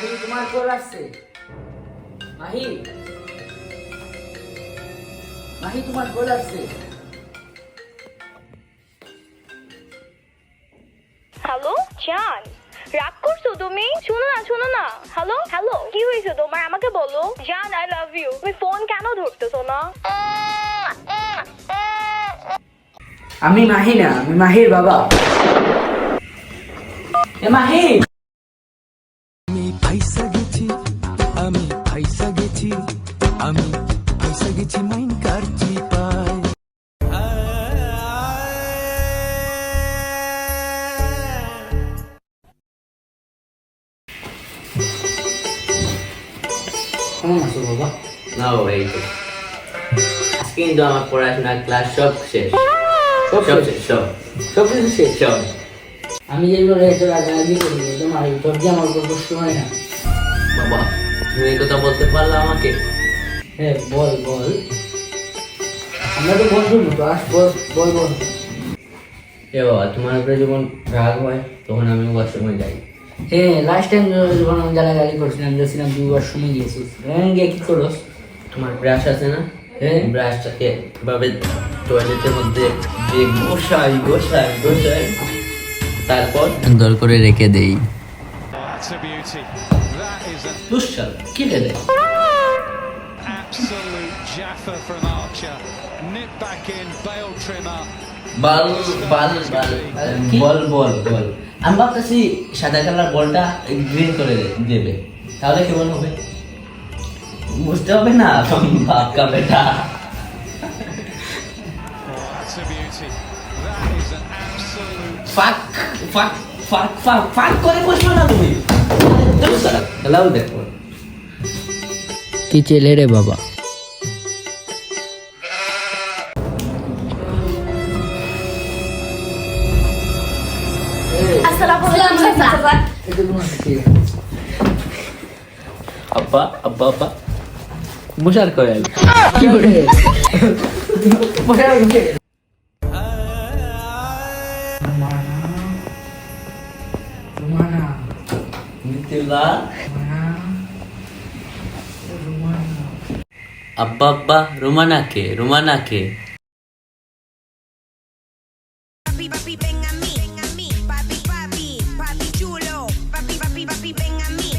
মাহি তোমার কল আসছে। মাহি, মাহি তোমার কল আসছে। হ্যালো জান, রাগ করছো তুমি? শোনো না। হ্যালো হ্যালো, কি হয়েছে তোমার? আমাকে বলো জান, আই লাভ ইউ। তুমি ফোন কেন ধরতেছো না? আমি মাহি না, আমি মাহির বাবা। এ মাহি, আমি ফাইসা গেছি, আমি ফাইসা গেছি, আমি ফাইসা গেছি মাইন কার চিপায়। কেমন আছো বাবা? না বাবা, এই তো আজকে কিন্তু আমার পড়াশোনার ক্লাস সব শেষ। সব সব শেষ? শেষ, সব সব কিছু শেষ? সব। আমি যেগুলো এত রাগারাগি করি, তোমার এই সবজি আমার উপর কষ্ট হয় না? বাবা, তুমি এই কথা বলতে পারলে আমাকে? হ্যাঁ বল বল, আমরা তো বন্ধুর মতো। আস বল বল বল। এ বাবা, তোমার উপরে যখন রাগ হয় তখন আমি ওয়াশরুমে যাই। হ্যাঁ, লাস্ট টাইম যখন আমি গালাগালি করছিলাম, গেছিলাম 2 বার সময় গিয়েছিস, গিয়ে কি করস? তোমার ব্রাশ আছে না? হ্যাঁ। ব্রাশটাকে এভাবে টয়লেটের মধ্যে দিয়ে ঘষাই ঘষাই ঘষাই, তারপর সুন্দর করে রেখে দেই। That's a beauty. That is an দুঃসাল কি রে? absolute jaffer from Archer. Nip back in, bail trimmer. বল বল বল কি? বল বল বল। আমি ভাবতেছি সাদা কালার বলটা গ্রিন করে দেবে, তাহলে কেমন হবে? বুঝতে হবে না বাপকা বেটা। Oh, that's a beauty. That is an absolute. ফাক ফাক ফাক ফাক ফাক করে বসবে না তুমি। খেলাও দেখো। কি চেলে রে বাবা? আসসালামু আলাইকুম। আব্বা আব্বা আব্বা মশার কয়েল। কি করে? মিথিলা আব্বা আব্বা, রোমানাকে রোমানাকে। Papi, papi, ven a mí, papi, papi, papi chulo, papi, papi, papi, ven a mí.